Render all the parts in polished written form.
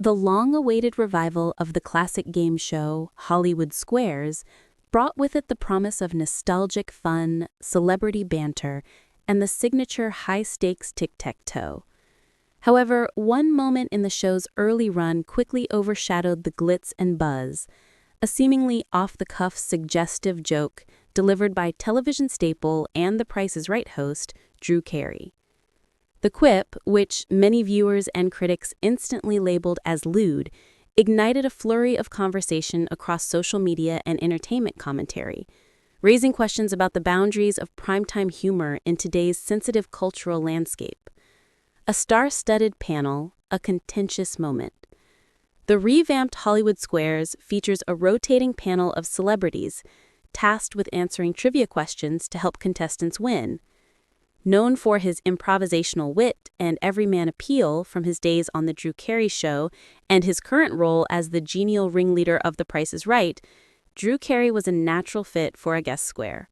The long-awaited revival of the classic game show, Hollywood Squares, brought with it the promise of nostalgic fun, celebrity banter, and the signature high-stakes tic-tac-toe. However, one moment in the show's early run quickly overshadowed the glitz and buzz, a seemingly off-the-cuff suggestive joke delivered by television staple and The Price is Right host, Carey. The quip, which many viewers and critics instantly labeled as lewd, ignited a flurry of conversation across social media and entertainment commentary, raising questions about the boundaries of primetime humor in today's sensitive cultural landscape. A star-studded panel, a contentious moment. The revamped Hollywood Squares features a rotating panel of celebrities tasked with answering trivia questions to help contestants win. Known for his improvisational wit and everyman appeal from his days on The Drew Carey Show and his current role as the genial ringleader of The Price is Right, Drew Carey was a natural fit for a guest square.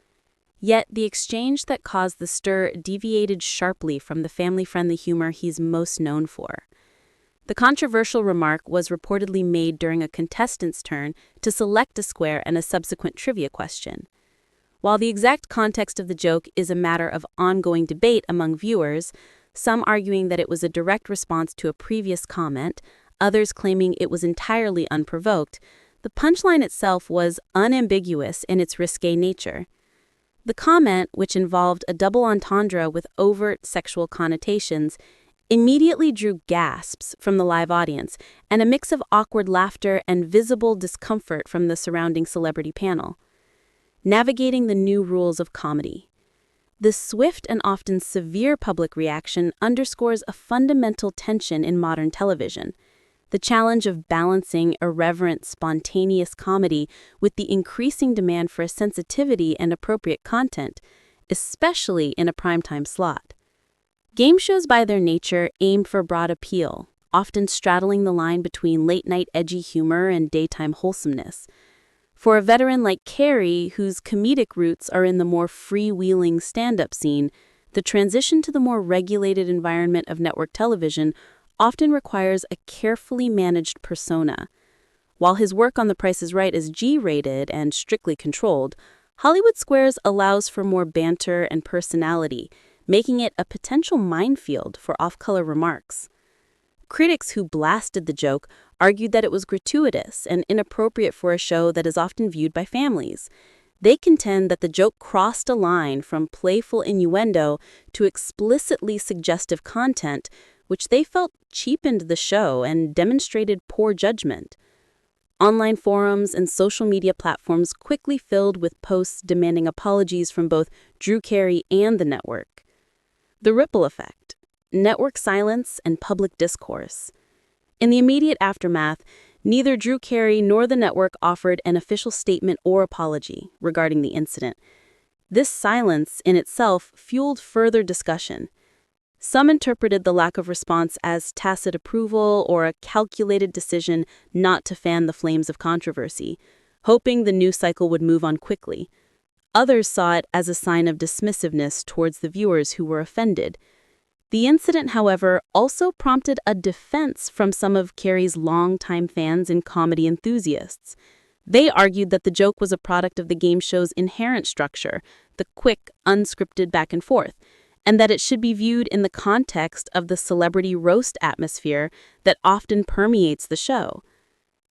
Yet the exchange that caused the stir deviated sharply from the family-friendly humor he's most known for. The controversial remark was reportedly made during a contestant's turn to select a square and a subsequent trivia question. While the exact context of the joke is a matter of ongoing debate among viewers, some arguing that it was a direct response to a previous comment, others claiming it was entirely unprovoked, the punchline itself was unambiguous in its risque nature. The comment, which involved a double entendre with overt sexual connotations, immediately drew gasps from the live audience and a mix of awkward laughter and visible discomfort from the surrounding celebrity panel. Navigating the new rules of comedy. This swift and often severe public reaction underscores a fundamental tension in modern television: the challenge of balancing irreverent, spontaneous comedy with the increasing demand for sensitivity and appropriate content, especially in a primetime slot. Game shows by their nature aim for broad appeal, often straddling the line between late-night edgy humor and daytime wholesomeness. For a veteran like Carey, whose comedic roots are in the more freewheeling stand-up scene, the transition to the more regulated environment of network television often requires a carefully managed persona. While his work on The Price is Right is G-rated and strictly controlled, Hollywood Squares allows for more banter and personality, making it a potential minefield for off-color remarks. Critics who blasted the joke argued that it was gratuitous and inappropriate for a show that is often viewed by families. They contend that the joke crossed a line from playful innuendo to explicitly suggestive content, which they felt cheapened the show and demonstrated poor judgment. Online forums and social media platforms quickly filled with posts demanding apologies from both Drew Carey and the network. The ripple effect. Network silence and public discourse. In the immediate aftermath, neither Drew Carey nor the network offered an official statement or apology regarding the incident. This silence in itself fueled further discussion. Some interpreted the lack of response as tacit approval or a calculated decision not to fan the flames of controversy, hoping the news cycle would move on quickly. Others saw it as a sign of dismissiveness towards the viewers who were offended. The incident, however, also prompted a defense from some of Carey's longtime fans and comedy enthusiasts. They argued that the joke was a product of the game show's inherent structure, the quick, unscripted back and forth, and that it should be viewed in the context of the celebrity roast atmosphere that often permeates the show.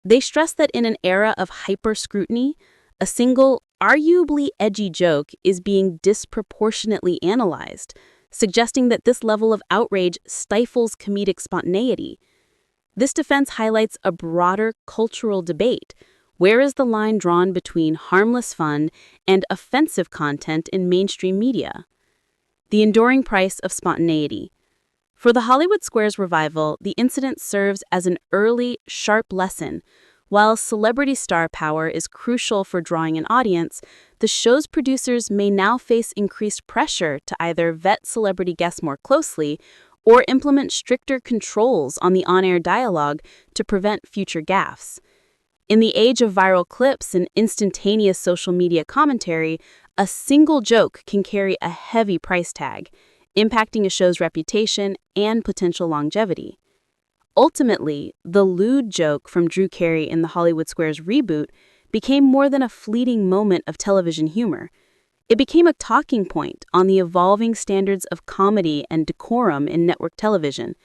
They stressed that in an era of hyper-scrutiny, a single, arguably edgy joke is being disproportionately analyzed, suggesting that this level of outrage stifles comedic spontaneity. This defense highlights a broader cultural debate. Where is the line drawn between harmless fun and offensive content in mainstream media? The enduring price of spontaneity. For the Hollywood Squares revival, the incident serves as an early, sharp lesson. While celebrity star power is crucial for drawing an audience, the show's producers may now face increased pressure to either vet celebrity guests more closely or implement stricter controls on the on-air dialogue to prevent future gaffes. In the age of viral clips and instantaneous social media commentary, a single joke can carry a heavy price tag, impacting a show's reputation and potential longevity. Ultimately, the lewd joke from Drew Carey in the Hollywood Squares reboot became more than a fleeting moment of television humor. It became a talking point on the evolving standards of comedy and decorum in network television.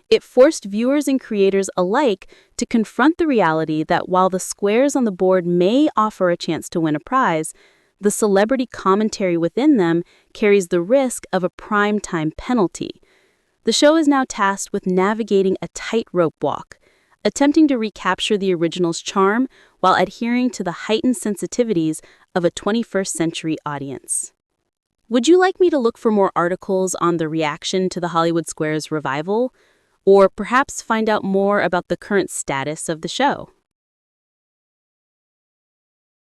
It forced viewers and creators alike to confront the reality that while the squares on the board may offer a chance to win a prize, the celebrity commentary within them carries the risk of a primetime penalty. The show is now tasked with navigating a tightrope walk, attempting to recapture the original's charm while adhering to the heightened sensitivities of a 21st century audience. Would you like me to look for more articles on the reaction to the Hollywood Squares revival? Or perhaps find out more about the current status of the show?